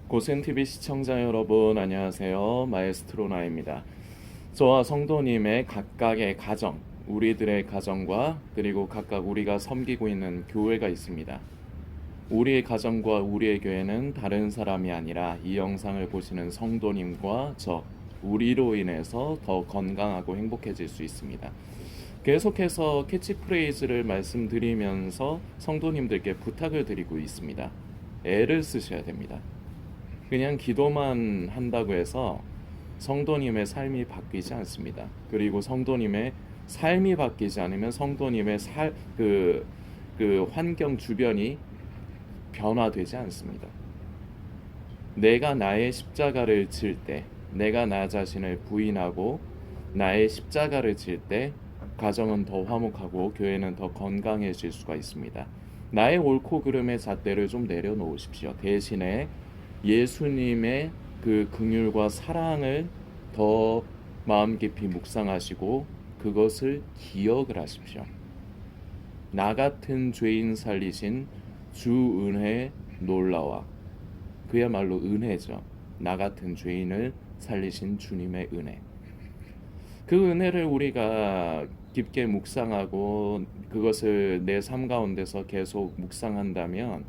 고센TV 시청자 여러분 안녕하세요. 마에스트로 나입니다. 저와 성도님의 각각의 가정, 우리들의 가정과 그리고 각각 우리가 섬기고 있는 교회가 있습니다. 우리의 가정과 우리의 교회는 다른 사람이 아니라 이 영상을 보시는 성도님과 우리로 인해서 더 건강하고 행복해질 수 있습니다. 계속해서 캐치프레이즈를 말씀드리면서 성도님들께 부탁을 드리고 있습니다. 애를 쓰셔야 됩니다. 그냥 기도만 한다고 해서 성도님의 삶이 바뀌지 않습니다. 그리고 성도님의 삶이 바뀌지 않으면 성도님의 그 환경 주변이 변화되지 않습니다. 내가 나의 십자가를 질 때, 내가 나 자신을 부인하고 나의 십자가를 질 때 가정은 더 화목하고 교회는 더 건강해질 수가 있습니다. 나의 옳고 그름의 잣대를 좀 내려놓으십시오. 대신에 예수님의 그 긍휼과 사랑을 더 마음 깊이 묵상하시고 그것을 기억을 하십시오. 나 같은 죄인 살리신 주 은혜 놀라와. 그야말로 은혜죠. 나 같은 죄인을 살리신 주님의 은혜. 그 은혜를 우리가 깊게 묵상하고 그것을 내 삶 가운데서 계속 묵상한다면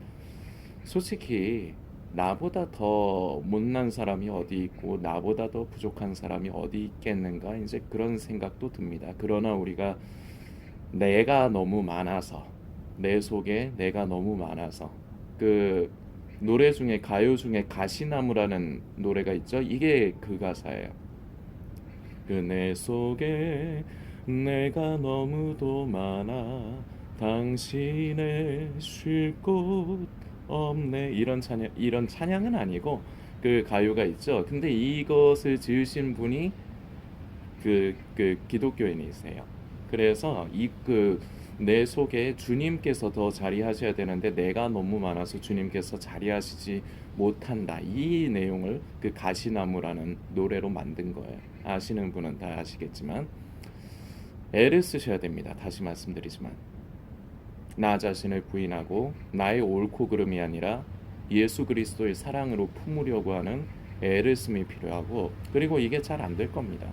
솔직히 나보다 더 못난 사람이 어디 있고 나보다 더 부족한 사람이 어디 있겠는가, 이제 그런 생각도 듭니다. 그러나 우리가 내가 너무 많아서, 내 속에 내가 너무 많아서, 그 노래 중에, 가요 중에 가시나무라는 노래가 있죠. 이게 그 가사예요. 그 내 속에 내가 너무도 많아 당신의 쉴 곳 없네, 이런 찬양은 아니고 그 가요가 있죠. 근데 이것을 지으신 분이 그 기독교인이세요. 그래서 내 속에 주님께서 더 자리하셔야 되는데 내가 너무 많아서 주님께서 자리하시지 못한다, 이 내용을 그 가시나무라는 노래로 만든 거예요. 아시는 분은 다 아시겠지만 애를 쓰셔야 됩니다. 다시 말씀드리지만 나 자신을 부인하고 나의 옳고 그름이 아니라 예수 그리스도의 사랑으로 품으려고 하는 애를 쓰이 필요하고, 그리고 이게 잘 안 될 겁니다.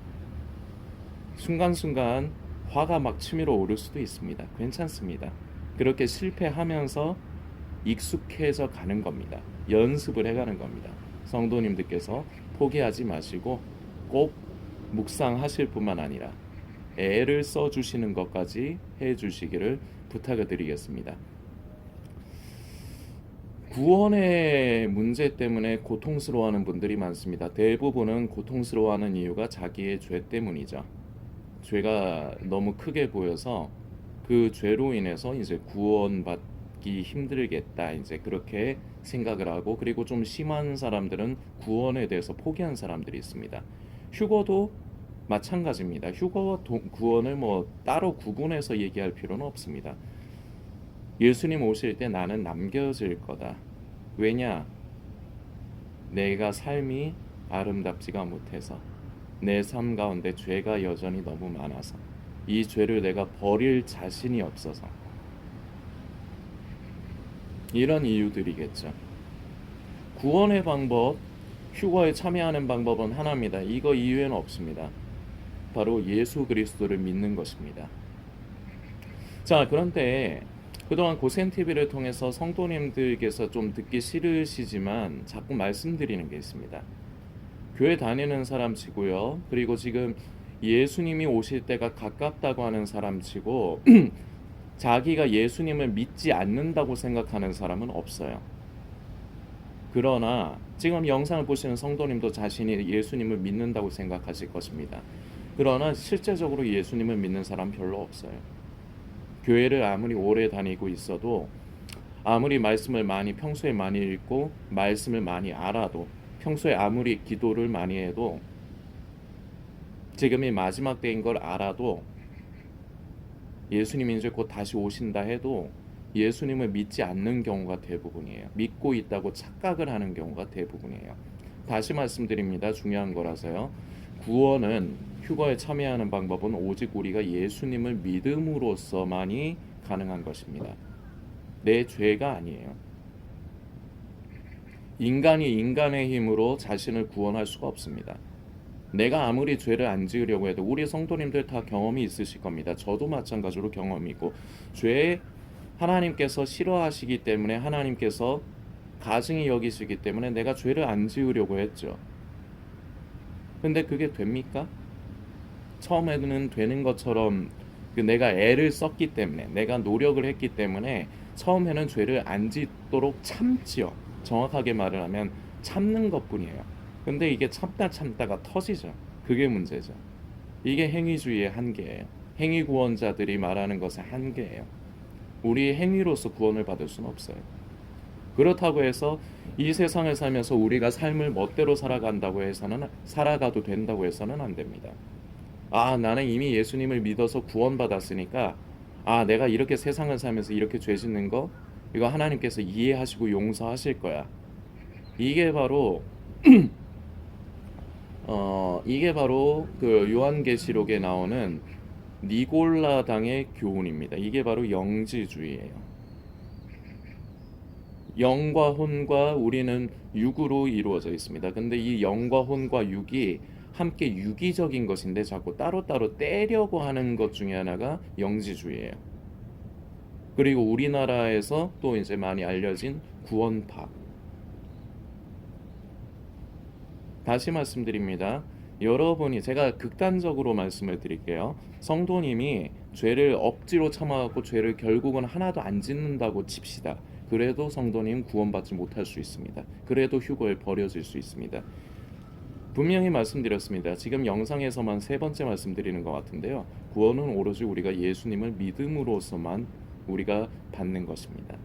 순간순간 화가 막 치밀어 오를 수도 있습니다. 괜찮습니다. 그렇게 실패하면서 익숙해져 가는 겁니다. 연습을 해가는 겁니다. 성도님들께서 포기하지 마시고 꼭 묵상하실 뿐만 아니라 애를 써주시는 것까지 해주시기를 부탁을 드리겠습니다. 구원의 문제 때문에 고통스러워하는 분들이 많습니다. 대부분은 고통스러워하는 이유가 자기의 죄 때문이죠. 죄가 너무 크게 보여서 그 죄로 인해서 이제 구원받기 힘들겠다, 이제 그렇게 생각을 하고, 그리고 좀 심한 사람들은 구원에 대해서 포기한 사람들이 있습니다. 휴거도 마찬가지입니다. 휴거와 구원을 뭐 따로 구분해서 얘기할 필요는 없습니다. 예수님 오실 때 나는 남겨질 거다. 왜냐? 내가 삶이 아름답지가 못해서, 내 삶 가운데 죄가 여전히 너무 많아서, 이 죄를 내가 버릴 자신이 없어서, 이런 이유들이겠죠. 구원의 방법, 휴거에 참여하는 방법은 하나입니다. 이거 이유에는 없습니다. 바로 예수 그리스도를 믿는 것입니다. 자, 그런데 그동안 고센TV를 통해서 성도님들께서 좀 듣기 싫으시지만 자꾸 말씀드리는 게 있습니다. 교회 다니는 사람 치고요, 그리고 지금 예수님이 오실 때가 가깝다고 하는 사람 치고 자기가 예수님을 믿지 않는다고 생각하는 사람은 없어요. 그러나 지금 영상을 보시는 성도님도 자신이 예수님을 믿는다고 생각하실 것입니다. 그러나 실제적으로 예수님을 믿는 사람 별로 없어요. 교회를 아무리 오래 다니고 있어도, 아무리 말씀을 평소에 많이 읽고 말씀을 많이 알아도, 평소에 아무리 기도를 많이 해도, 지금이 마지막 때인 걸 알아도, 예수님이 이제 곧 다시 오신다 해도 예수님을 믿지 않는 경우가 대부분이에요. 믿고 있다고 착각을 하는 경우가 대부분이에요. 다시 말씀드립니다. 중요한 거라서요. 구원은, 휴거에 참여하는 방법은 오직 우리가 예수님을 믿음으로써만이 가능한 것입니다. 내 죄가 아니에요. 인간이 인간의 힘으로 자신을 구원할 수가 없습니다. 내가 아무리 죄를 안 지으려고 해도 우리 성도님들 다 경험이 있으실 겁니다. 저도 마찬가지로 경험이고 죄 하나님께서 싫어하시기 때문에 하나님께서 가증히 여기시기 때문에 내가 죄를 안 지으려고 했죠. 근데 그게 됩니까? 처음에는 되는 것처럼 내가 애를 썼기 때문에 내가 노력을 했기 때문에 처음에는 죄를 안 짓도록 참지요. 정확하게 말을 하면 참는 것뿐이에요. 근데 이게 참다가 터지죠. 그게 문제죠. 이게 행위주의의 한계예요. 행위 구원자들이 말하는 것의 한계예요. 우리 행위로서 구원을 받을 수는 없어요. 그렇다고 해서 이 세상을 살면서 우리가 삶을 멋대로 살아가도 된다고 해서는 안 됩니다. 아, 나는 이미 예수님을 믿어서 구원받았으니까 내가 이렇게 세상을 살면서 이렇게 죄 짓는 거 이거 하나님께서 이해하시고 용서하실 거야. 이게 바로 이게 바로 그 요한계시록에 나오는 니골라당의 교훈입니다. 이게 바로 영지주의예요. 영과 혼과 우리는 육으로 이루어져 있습니다. 근데 이 영과 혼과 육이 함께 유기적인 것인데 자꾸 따로따로 떼려고 하는 것 중에 하나가 영지주의예요. 그리고 우리나라에서 또 이제 많이 알려진 구원파. 다시 말씀드립니다. 여러분이 제가 극단적으로 말씀을 드릴게요. 성도님이 죄를 억지로 참아갖고 죄를 결국은 하나도 안 짓는다고 칩시다. 그래도 성도님 구원받지 못할 수 있습니다. 그래도 휴거에 버려질 수 있습니다. 분명히 말씀드렸습니다. 지금 영상에서만 세 번째 말씀드리는 것 같은데요. 구원은 오로지 우리가 예수님을 믿음으로서만 우리가 받는 것입니다.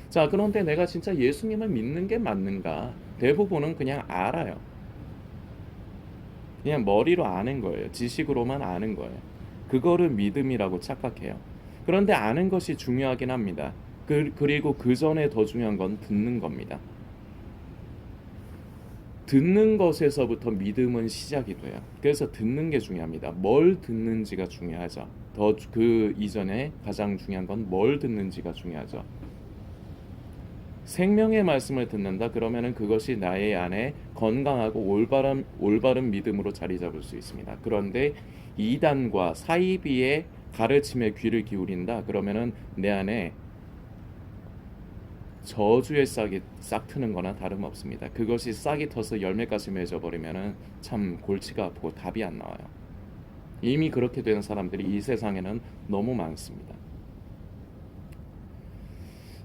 자, 그런데 내가 진짜 예수님을 믿는 게 맞는가? 대부분은 그냥 알아요. 그냥 머리로 아는 거예요. 지식으로만 아는 거예요. 그거를 믿음이라고 착각해요. 그런데 아는 것이 중요하긴 합니다. 그리고 그 전에 더 중요한 건 듣는 겁니다. 듣는 것에서부터 믿음은 시작이 돼요. 그래서 듣는 게 중요합니다. 뭘 듣는지가 중요하죠. 더 그 이전에 가장 중요한 건 뭘 듣는지가 중요하죠. 생명의 말씀을 듣는다 그러면은 그것이 나의 안에 건강하고 올바른 믿음으로 자리 잡을 수 있습니다. 그런데 이단과 사이비의 가르침에 귀를 기울인다 그러면은 내 안에 저주의 싹이 싹 트는 거나 다름없습니다. 그것이 싹이 터서 열매까지 맺어 버리면은 참 골치가 아프고 답이 안 나와요. 이미 그렇게 된 사람들이 이 세상에는 너무 많습니다.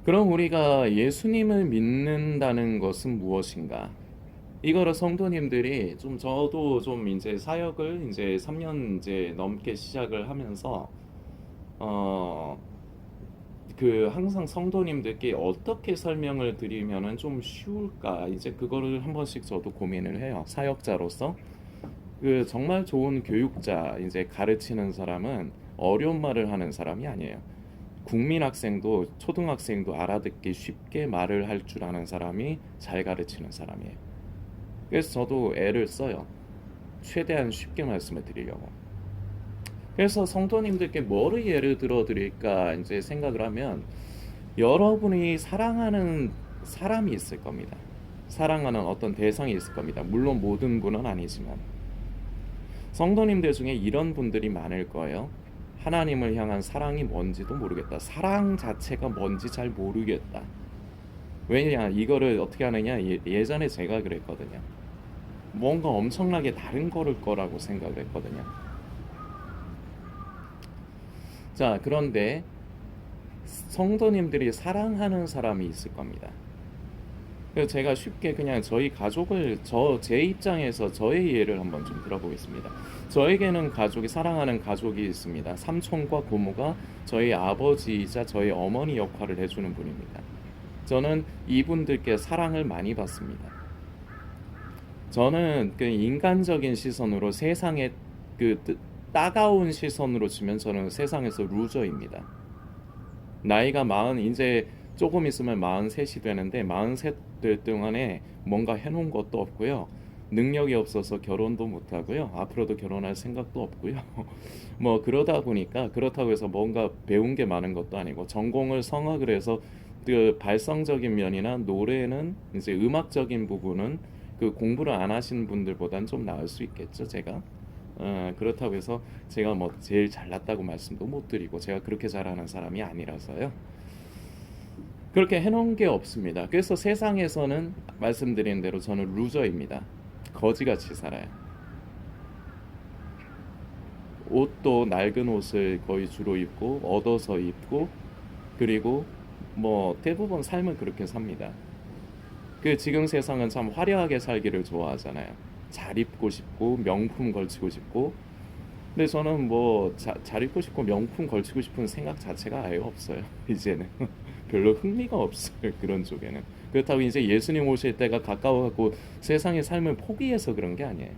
그럼 우리가 예수님을 믿는다는 것은 무엇인가? 이거를 성도님들이 저도 이제 사역을 이제 3년 이제 넘게 시작을 하면서 항상 성도님들께 어떻게 설명을 드리면은 좀 쉬울까? 이제 그거를 한 번씩 저도 고민을 해요. 사역자로서 정말 좋은 교육자 이제 가르치는 사람은 어려운 말을 하는 사람이 아니에요. 국민학생도 초등학생도 알아듣기 쉽게 말을 할 줄 아는 사람이 잘 가르치는 사람이에요. 그래서 저도 애를 써요. 최대한 쉽게 말씀을 드리려고. 그래서 성도님들께 뭐를 예를 들어 드릴까 이제 생각을 하면 여러분이 사랑하는 사람이 있을 겁니다. 사랑하는 어떤 대상이 있을 겁니다. 물론 모든 분은 아니지만 성도님들 중에 이런 분들이 많을 거예요. 하나님을 향한 사랑이 뭔지도 모르겠다. 사랑 자체가 뭔지 잘 모르겠다. 왜냐 이거를 어떻게 하느냐 예전에 제가 그랬거든요. 뭔가 엄청나게 다른 거라고 생각을 했거든요. 자, 그런데 성도님들이 사랑하는 사람이 있을 겁니다. 그래서 제가 쉽게 그냥 저희 가족을 제 입장에서 저의 예를 한번 좀 들어보겠습니다. 저에게는 사랑하는 가족이 있습니다. 삼촌과 고모가 저희 아버지이자 저희 어머니 역할을 해주는 분입니다. 저는 이분들께 사랑을 많이 받습니다. 저는 인간적인 시선으로 세상에 따가운 시선으로 치면 저는 세상에서 루저입니다. 나이가 이제 조금 있으면 43이 되는데 43 될 동안에 뭔가 해놓은 것도 없고요. 능력이 없어서 결혼도 못하고요. 앞으로도 결혼할 생각도 없고요. 뭐 그러다 보니까 그렇다고 해서 뭔가 배운 게 많은 것도 아니고 전공을 성악을 해서 그 발성적인 면이나 노래는 이제 음악적인 부분은 그 공부를 안 하신 분들보단 좀 나을 수 있겠죠, 제가. 그렇다고 해서 제가 뭐 제일 잘났다고 말씀도 못 드리고 제가 그렇게 잘하는 사람이 아니라서요. 그렇게 해놓은 게 없습니다. 그래서 세상에서는 말씀드린 대로 저는 루저입니다. 거지같이 살아요. 옷도 낡은 옷을 거의 주로 입고 얻어서 입고 그리고 뭐 대부분 삶을 그렇게 삽니다. 그 지금 세상은 참 화려하게 살기를 좋아하잖아요. 잘 입고 싶고 명품 걸치고 싶고 근데 저는 뭐 잘 입고 싶고 명품 걸치고 싶은 생각 자체가 아예 없어요. 이제는 별로 흥미가 없어요. 그런 쪽에는. 그렇다고 이제 예수님 오실 때가 가까워갖고 세상의 삶을 포기해서 그런 게 아니에요.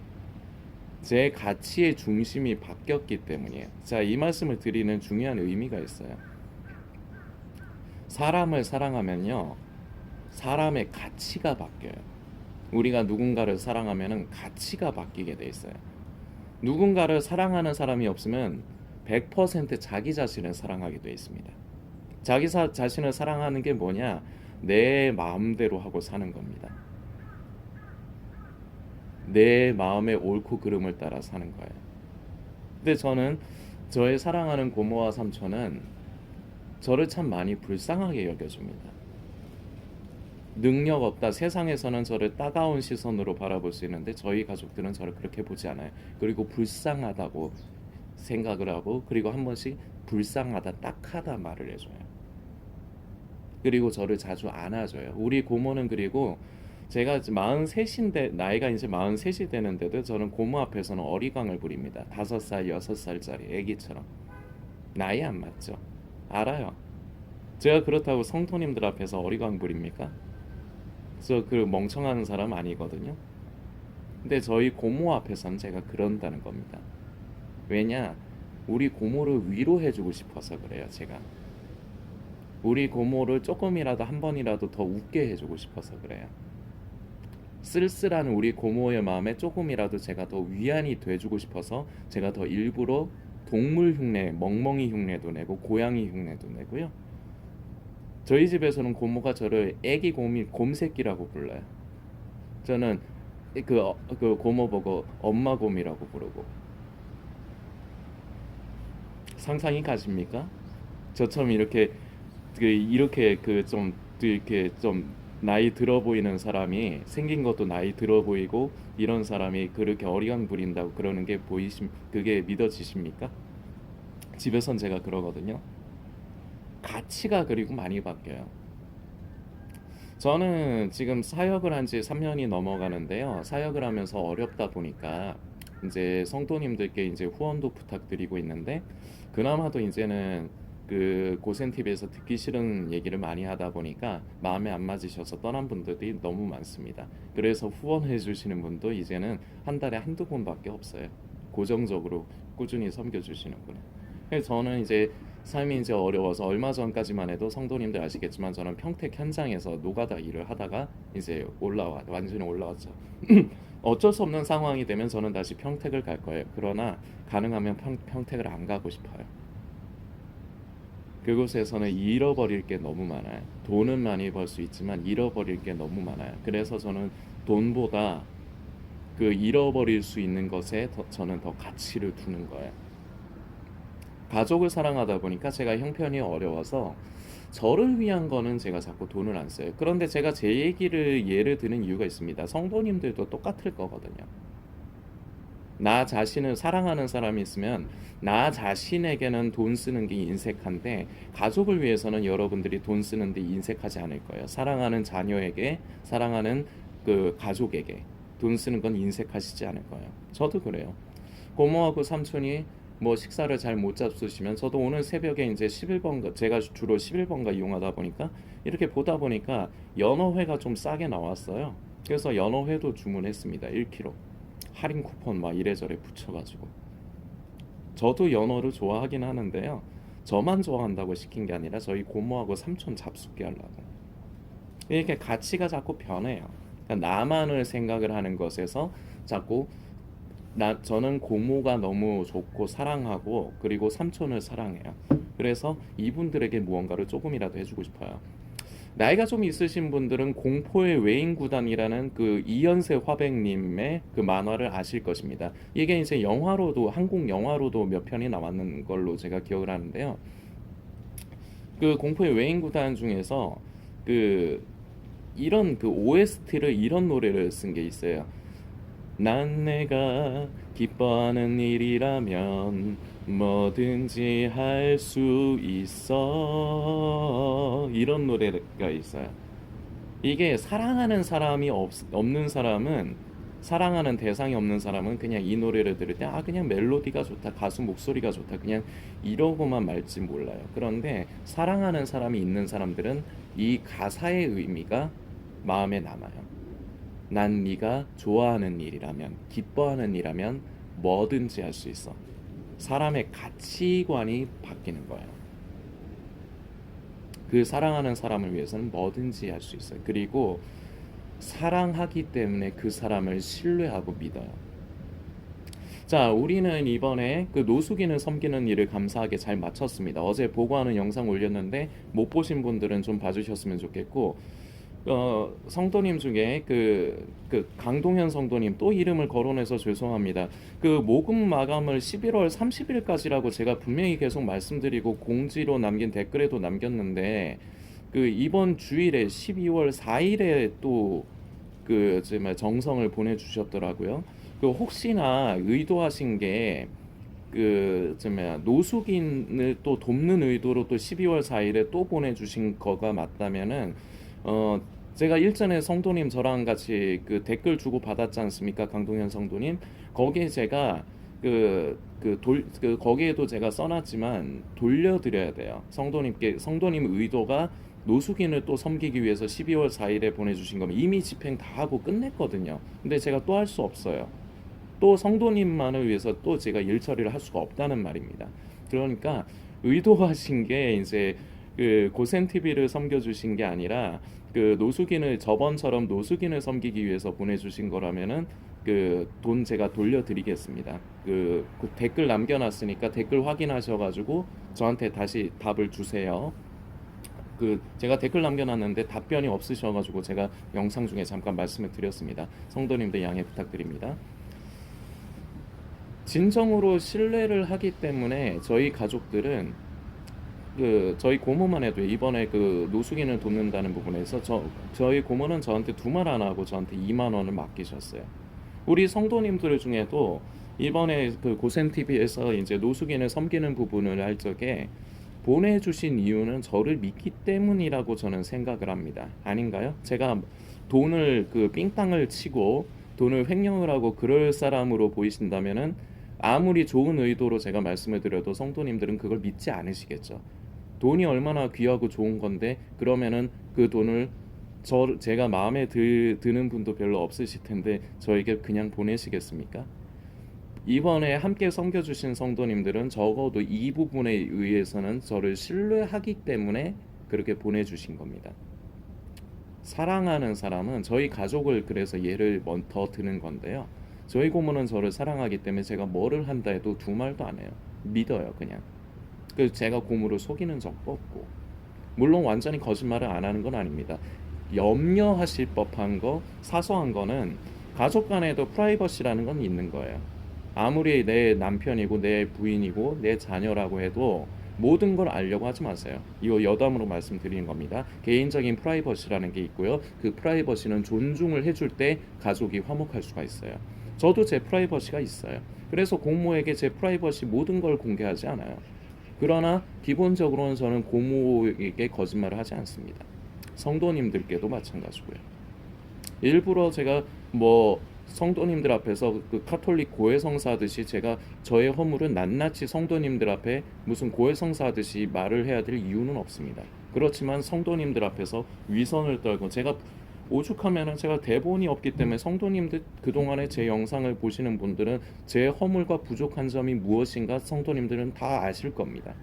제 가치의 중심이 바뀌었기 때문이에요. 자, 이 말씀을 드리는 중요한 의미가 있어요. 사람을 사랑하면요, 사람의 가치가 바뀌어요. 우리가 누군가를 사랑하면은 가치가 바뀌게 돼 있어요. 누군가를 사랑하는 사람이 없으면 100% 자기 자신을 사랑하게 돼 있습니다. 자기 자신을 사랑하는 게 뭐냐? 내 마음대로 하고 사는 겁니다. 내 마음의 옳고 그름을 따라 사는 거예요. 근데 저는 저의 사랑하는 고모와 삼촌은 저를 참 많이 불쌍하게 여겨줍니다. 능력 없다. 세상에서는 저를 따가운 시선으로 바라볼 수 있는데 저희 가족들은 저를 그렇게 보지 않아요. 그리고 불쌍하다고 생각을 하고 그리고 한 번씩 불쌍하다, 딱하다 말을 해줘요. 그리고 저를 자주 안아줘요. 우리 고모는 그리고 제가 43인데 나이가 이제 43이 되는데도 저는 고모 앞에서는 어리광을 부립니다. 5살, 6살짜리 애기처럼. 나이 안 맞죠? 알아요. 제가 그렇다고 성도님들 앞에서 어리광 부립니까? 저 그 멍청한 사람 아니거든요. 근데 저희 고모 앞에서는 제가 그런다는 겁니다. 왜냐? 우리 고모를 위로해주고 싶어서 그래요, 제가. 우리 고모를 조금이라도 한 번이라도 더 웃게 해주고 싶어서 그래요. 쓸쓸한 우리 고모의 마음에 조금이라도 제가 더 위안이 돼주고 싶어서 제가 더 일부러 동물 흉내, 멍멍이 흉내도 내고 고양이 흉내도 내고요. 저희 집에서는 고모가 저를 애기 곰새끼라고 불러요. 저는 그 고모 보고 엄마 곰이라고 부르고. 상상이 가십니까? 저처럼 이렇게 이렇게 좀 나이 들어 보이는 사람이 생긴 것도 나이 들어 보이고 이런 사람이 그렇게 어리광 부린다고 그러는 게 그게 믿어지십니까? 집에선 제가 그러거든요. 가치가 그리고 많이 바뀌어요. 저는 지금 사역을 한 지 3년이 넘어가는데요. 사역을 하면서 어렵다 보니까 이제 성도님들께 이제 후원도 부탁드리고 있는데 그나마도 이제는 그 고센 TV에서 듣기 싫은 얘기를 많이 하다 보니까 마음에 안 맞으셔서 떠난 분들이 너무 많습니다. 그래서 후원해 주시는 분도 이제는 한 달에 한두 분밖에 없어요. 고정적으로 꾸준히 섬겨 주시는 분은. 그래서 저는 이제 삶이 이제 어려워서 얼마 전까지만 해도 성도님들 아시겠지만 저는 평택 현장에서 노가다 일을 하다가 이제 완전히 올라왔죠. 어쩔 수 없는 상황이 되면 저는 다시 평택을 갈 거예요. 그러나 가능하면 평택을 안 가고 싶어요. 그곳에서는 잃어버릴 게 너무 많아요. 돈은 많이 벌 수 있지만 잃어버릴 게 너무 많아요. 그래서 저는 돈보다 그 잃어버릴 수 있는 것에 저는 더 가치를 두는 거예요. 가족을 사랑하다 보니까 제가 형편이 어려워서 저를 위한 거는 제가 자꾸 돈을 안 써요. 그런데 제가 제 얘기를 예를 드는 이유가 있습니다. 성도님들도 똑같을 거거든요. 나 자신을 사랑하는 사람이 있으면 나 자신에게는 돈 쓰는 게 인색한데 가족을 위해서는 여러분들이 돈 쓰는데 인색하지 않을 거예요. 사랑하는 자녀에게, 사랑하는 그 가족에게 돈 쓰는 건 인색하시지 않을 거예요. 저도 그래요. 고모하고 삼촌이 뭐 식사를 잘 못 잡수시면 저도 오늘 새벽에 이제 11번가 제가 주로 11번가 이용하다 보니까 이렇게 보다 보니까 연어회가 좀 싸게 나왔어요. 그래서 연어회도 주문했습니다. 1kg. 할인 쿠폰 막 이래저래 붙여가지고. 저도 연어를 좋아하긴 하는데요. 저만 좋아한다고 시킨 게 아니라 저희 고모하고 삼촌 잡숫게 하려고. 이렇게 가치가 자꾸 변해요. 그러니까 나만을 생각을 하는 것에서 자꾸 저는 고모가 너무 좋고 사랑하고 그리고 삼촌을 사랑해요. 그래서 이분들에게 무언가를 조금이라도 해주고 싶어요. 나이가 좀 있으신 분들은 공포의 외인구단이라는 그 이연세 화백님의 그 만화를 아실 것입니다. 이게 이제 영화로도 한국 영화로도 몇 편이 나왔는 걸로 제가 기억을 하는데요. 그 공포의 외인구단 중에서 그 이런 그 OST를 이런 노래를 쓴 게 있어요. 난 내가 기뻐하는 일이라면 뭐든지 할 수 있어. 이런 노래가 있어요. 이게 사랑하는 사람이 없는 사람은, 사랑하는 대상이 없는 사람은 그냥 이 노래를 들을 때 아 그냥 멜로디가 좋다, 가수 목소리가 좋다, 그냥 이러고만 말지 몰라요. 그런데 사랑하는 사람이 있는 사람들은 이 가사의 의미가 마음에 남아요. 난 네가 좋아하는 일이라면, 기뻐하는 일이라면 뭐든지 할 수 있어. 사람의 가치관이 바뀌는 거예요. 그 사랑하는 사람을 위해서는 뭐든지 할 수 있어요. 그리고 사랑하기 때문에 그 사람을 신뢰하고 믿어요. 자, 우리는 이번에 그 노숙인을 섬기는 일을 감사하게 잘 마쳤습니다. 어제 보고하는 영상 올렸는데 못 보신 분들은 좀 봐주셨으면 좋겠고, 성도님 중에 그 강동현 성도님 또 이름을 거론해서 죄송합니다. 그 모금 마감을 11월 30일까지라고 제가 분명히 계속 말씀드리고 공지로 남긴 댓글에도 남겼는데 그 이번 주일에 12월 4일에 또 그 정성을 보내주셨더라고요. 그 혹시나 의도하신 게 노숙인을 또 돕는 의도로 또 12월 4일에 또 보내주신 거가 맞다면은 어 제가 일전에 성도님 저랑 같이 그 댓글 주고 받았지 않습니까? 강동현 성도님 거기에 제가 거기에도 제가 써놨지만 돌려드려야 돼요. 성도님 의도가 노숙인을 또 섬기기 위해서 12월 4일에 보내주신 거면 이미 집행 다 하고 끝냈거든요. 근데 제가 또 할 수 없어요. 또 성도님만을 위해서 또 제가 일 처리를 할 수가 없다는 말입니다. 그러니까 의도하신 게 이제 그 고센 TV를 섬겨주신 게 아니라 그 노숙인을 저번처럼 노숙인을 섬기기 위해서 보내주신 거라면은 그 돈 제가 돌려드리겠습니다. 그 댓글 남겨놨으니까 댓글 확인하셔가지고 저한테 다시 답을 주세요. 그 제가 댓글 남겨놨는데 답변이 없으셔가지고 제가 영상 중에 잠깐 말씀을 드렸습니다. 성도님들 양해 부탁드립니다. 진정으로 신뢰를 하기 때문에 저희 가족들은 저희 고모만 해도 이번에 그 노숙인을 돕는다는 부분에서 저희 고모는 저한테 두 말 안 하고 저한테 2만 원을 맡기셨어요. 우리 성도님들 중에도 이번에 그 고센 TV에서 이제 노숙인을 섬기는 부분을 할 적에 보내주신 이유는 저를 믿기 때문이라고 저는 생각을 합니다. 아닌가요? 제가 돈을 그 삥땅을 치고 돈을 횡령을 하고 그럴 사람으로 보이신다면은 아무리 좋은 의도로 제가 말씀을 드려도 성도님들은 그걸 믿지 않으시겠죠. 돈이 얼마나 귀하고 좋은 건데 그러면은 그 돈을 제가 마음에 드는 분도 별로 없으실 텐데 저에게 그냥 보내시겠습니까? 이번에 함께 섬겨주신 성도님들은 적어도 이 부분에 의해서는 저를 신뢰하기 때문에 그렇게 보내주신 겁니다. 사랑하는 사람은 저희 가족을 그래서 예를 더 드는 건데요. 저희 고모는 저를 사랑하기 때문에 제가 뭐를 한다 해도 두 말도 안 해요. 믿어요, 그냥. 그래서 제가 고모를 속이는 적도 없고, 물론 완전히 거짓말을 안 하는 건 아닙니다. 염려하실 법한 거, 사소한 거는 가족 간에도 프라이버시라는 건 있는 거예요. 아무리 내 남편이고 내 부인이고 내 자녀라고 해도 모든 걸 알려고 하지 마세요. 이거 여담으로 말씀드리는 겁니다. 개인적인 프라이버시라는 게 있고요. 그 프라이버시는 존중을 해줄 때 가족이 화목할 수가 있어요. 저도 제 프라이버시가 있어요. 그래서 고모에게 제 프라이버시 모든 걸 공개하지 않아요. 그러나 기본적으로는 저는 고모에게 거짓말을 하지 않습니다. 성도님들께도 마찬가지고요. 일부러 제가 뭐 성도님들 앞에서 그 카톨릭 고해성사하듯이 제가 저의 허물은 낱낱이 성도님들 앞에 무슨 고해성사하듯이 말을 해야 될 이유는 없습니다. 그렇지만 성도님들 앞에서 위선을 떨고 제가 오죽하면은 제가 대본이 없기 때문에 성도님들 그동안에 제 영상을 보시는 분들은 제 허물과 부족한 점이 무엇인가 성도님들은 다 아실 겁니다.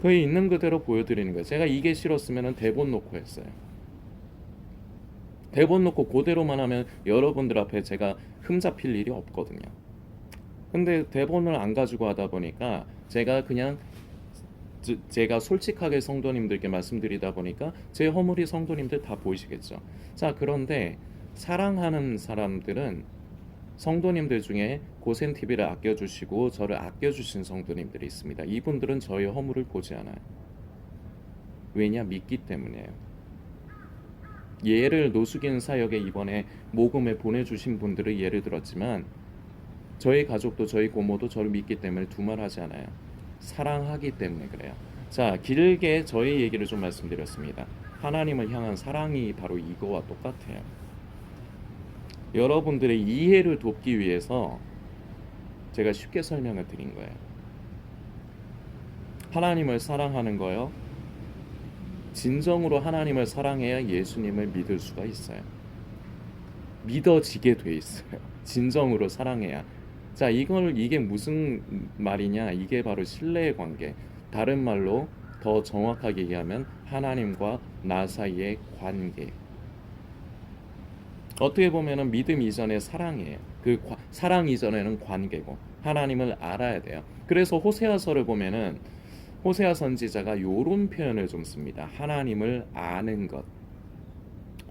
거의 있는 그대로 보여드리는 거예요. 제가 이게 싫었으면 대본 놓고 했어요. 대본 놓고 그대로만 하면 여러분들 앞에 제가 흠잡힐 일이 없거든요. 근데 대본을 안 가지고 하다 보니까 제가 그냥 제가 솔직하게 성도님들께 말씀드리다 보니까 제 허물이 성도님들 다 보이시겠죠. 자, 그런데 사랑하는 사람들은 성도님들 중에 고센 TV를 아껴주시고 저를 아껴주신 성도님들이 있습니다. 이분들은 저의 허물을 보지 않아요. 왜냐? 믿기 때문이에요. 예를 노숙인 사역에 이번에 모금에 보내주신 분들을 예를 들었지만 저희 가족도 저희 고모도 저를 믿기 때문에 두말하지 않아요. 사랑하기 때문에 그래요. 자, 길게 저희 얘기를 좀 말씀드렸습니다. 하나님을 향한 사랑이 바로 이거와 똑같아요. 여러분들의 이해를 돕기 위해서 제가 쉽게 설명을 드린 거예요. 하나님을 사랑하는 거요. 진정으로 하나님을 사랑해야 예수님을 믿을 수가 있어요. 믿어지게 돼 있어요. 진정으로 사랑해야. 자, 이게 무슨 말이냐? 이게 바로 신뢰의 관계. 다른 말로 더 정확하게 얘기하면 하나님과 나 사이의 관계. 어떻게 보면은 믿음 이전에 사랑이에요. 사랑 이전에는 관계고 하나님을 알아야 돼요. 그래서 호세아서를 보면은 호세아 선지자가 요런 표현을 좀 씁니다. 하나님을 아는 것.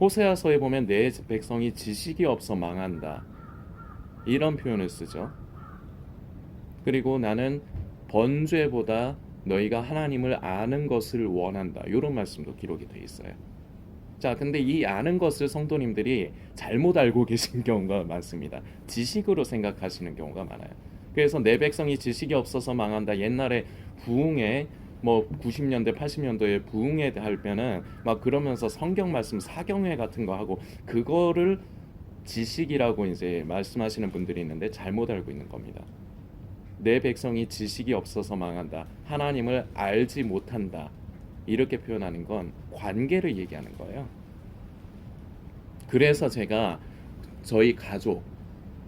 호세아서에 보면 내 백성이 지식이 없어 망한다. 이런 표현을 쓰죠. 그리고 나는 번제보다 너희가 하나님을 아는 것을 원한다. 이런 말씀도 기록이 돼 있어요. 자, 근데 이 아는 것을 성도님들이 잘못 알고 계신 경우가 많습니다. 지식으로 생각하시는 경우가 많아요. 그래서 내 백성이 지식이 없어서 망한다. 옛날에 부흥회 90년대 80년도에 부흥회 할 때는 막 그러면서 성경 말씀 사경회 같은 거 하고 그거를 지식이라고 이제 말씀하시는 분들이 있는데 잘못 알고 있는 겁니다. 내 백성이 지식이 없어서 망한다. 하나님을 알지 못한다. 이렇게 표현하는 건 관계를 얘기하는 거예요. 그래서 제가 저희 가족,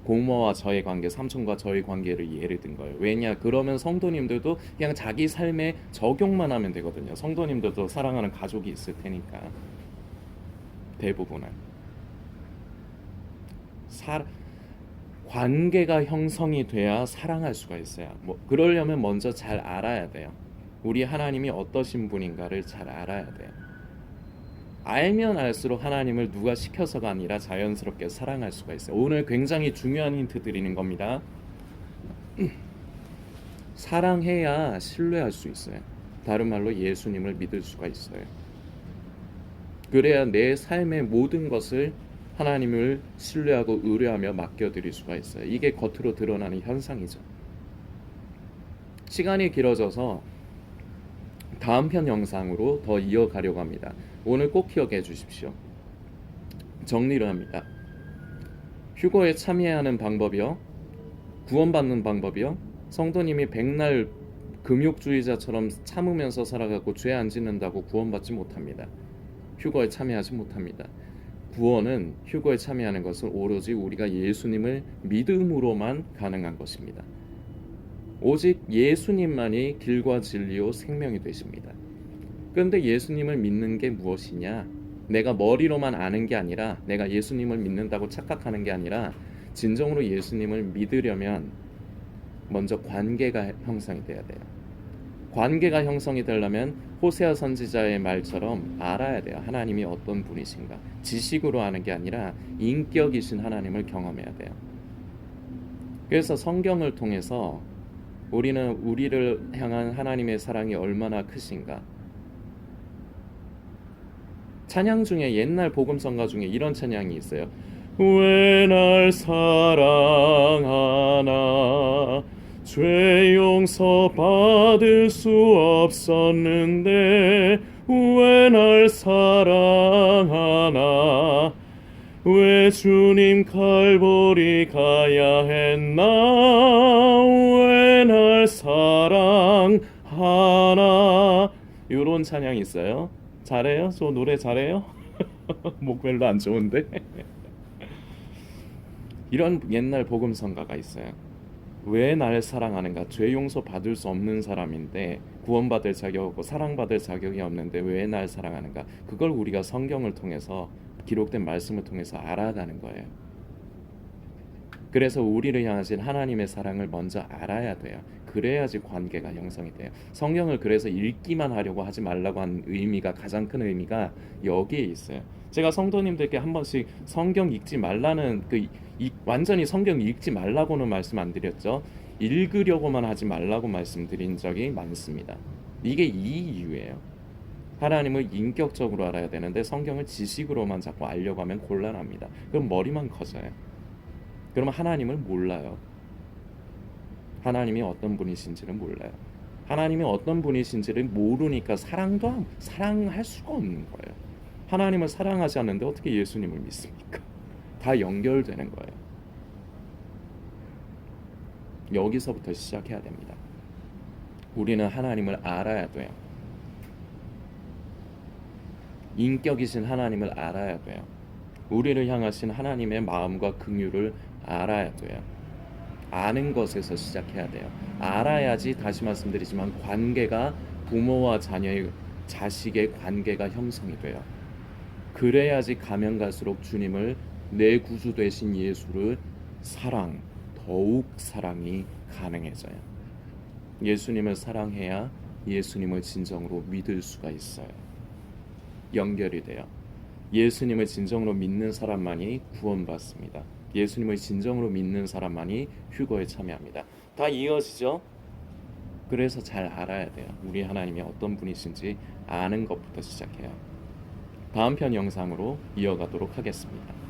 고모와 저의 관계, 삼촌과 저의 관계를 예를 든 거예요. 왜냐? 그러면 성도님들도 그냥 자기 삶에 적용만 하면 되거든요. 성도님들도 사랑하는 가족이 있을 테니까. 대부분은. 관계가 형성이 돼야 사랑할 수가 있어요. 그러려면 먼저 잘 알아야 돼요. 우리 하나님이 어떠신 분인가를 잘 알아야 돼요. 알면 알수록 하나님을 누가 시켜서가 아니라 자연스럽게 사랑할 수가 있어요. 오늘 굉장히 중요한 힌트 드리는 겁니다. 사랑해야 신뢰할 수 있어요. 다른 말로 예수님을 믿을 수가 있어요. 그래야 내 삶의 모든 것을 하나님을 신뢰하고 의뢰하며 맡겨드릴 수가 있어요. 이게 겉으로 드러나는 현상이죠. 시간이 길어져서 다음 편 영상으로 더 이어가려고 합니다. 오늘 꼭 기억해 주십시오. 정리를 합니다. 휴거에 참여하는 방법이요. 구원받는 방법이요. 성도님이 백날 금욕주의자처럼 참으면서 살아가고 죄 안 짓는다고 구원받지 못합니다. 휴거에 참여하지 못합니다. 구원은 휴거에 참여하는 것은 오로지 우리가 예수님을 믿음으로만 가능한 것입니다. 오직 예수님만이 길과 진리요 생명이 되십니다. 그런데 예수님을 믿는 게 무엇이냐? 내가 머리로만 아는 게 아니라 내가 예수님을 믿는다고 착각하는 게 아니라 진정으로 예수님을 믿으려면 먼저 관계가 형성이 돼야 돼요. 관계가 형성이 되려면 호세아 선지자의 말처럼 알아야 돼요. 하나님이 어떤 분이신가. 지식으로 아는 게 아니라 인격이신 하나님을 경험해야 돼요. 그래서 성경을 통해서 우리는 우리를 향한 하나님의 사랑이 얼마나 크신가. 찬양 중에 옛날 복음성가 중에 이런 찬양이 있어요. 왜 날 사랑하나 죄 용서 받을 수 없었는데 왜 날 사랑하나 왜 주님 칼보리 가야 했나 왜 날 사랑하나 이런 찬양이 있어요. 잘해요? 저 노래 잘해요? 목 별로 안 좋은데 이런 옛날 복음성가가 있어요. 왜 날 사랑하는가? 죄 용서 받을 수 없는 사람인데 구원받을 자격 없고 사랑받을 자격이 없는데 왜 날 사랑하는가? 그걸 우리가 성경을 통해서 기록된 말씀을 통해서 알아가는 거예요. 그래서 우리를 향하신 하나님의 사랑을 먼저 알아야 돼요. 그래야지 관계가 형성이 돼요. 성경을 그래서 읽기만 하려고 하지 말라고 한 의미가, 가장 큰 의미가 여기에 있어요. 제가 성도님들께 한 번씩 성경 읽지 말라는 완전히 성경 읽지 말라고는 말씀 안 드렸죠. 읽으려고만 하지 말라고 말씀드린 적이 많습니다. 이게 이 이유예요. 하나님을 인격적으로 알아야 되는데 성경을 지식으로만 자꾸 알려고 하면 곤란합니다. 그럼 머리만 커져요. 그러면 하나님을 몰라요. 하나님이 어떤 분이신지를 몰라요. 하나님이 어떤 분이신지를 모르니까 사랑할 수가 없는 거예요. 하나님을 사랑하지 않는데 어떻게 예수님을 믿습니까? 다 연결되는 거예요. 여기서부터 시작해야 됩니다. 우리는 하나님을 알아야 돼요. 인격이신 하나님을 알아야 돼요. 우리를 향하신 하나님의 마음과 긍휼을 알아야 돼요. 아는 것에서 시작해야 돼요. 알아야지, 다시 말씀드리지만, 관계가, 부모와 자식의 관계가 형성이 돼요. 그래야지 가면 갈수록 주님을, 내 구주 되신 예수를 더욱 사랑이 가능해져요. 예수님을 사랑해야 예수님을 진정으로 믿을 수가 있어요. 연결이 돼요. 예수님을 진정으로 믿는 사람만이 구원받습니다. 예수님을 진정으로 믿는 사람만이 휴거에 참여합니다. 다 이어지죠? 그래서 잘 알아야 돼요. 우리 하나님이 어떤 분이신지 아는 것부터 시작해요. 다음 편 영상으로 이어가도록 하겠습니다.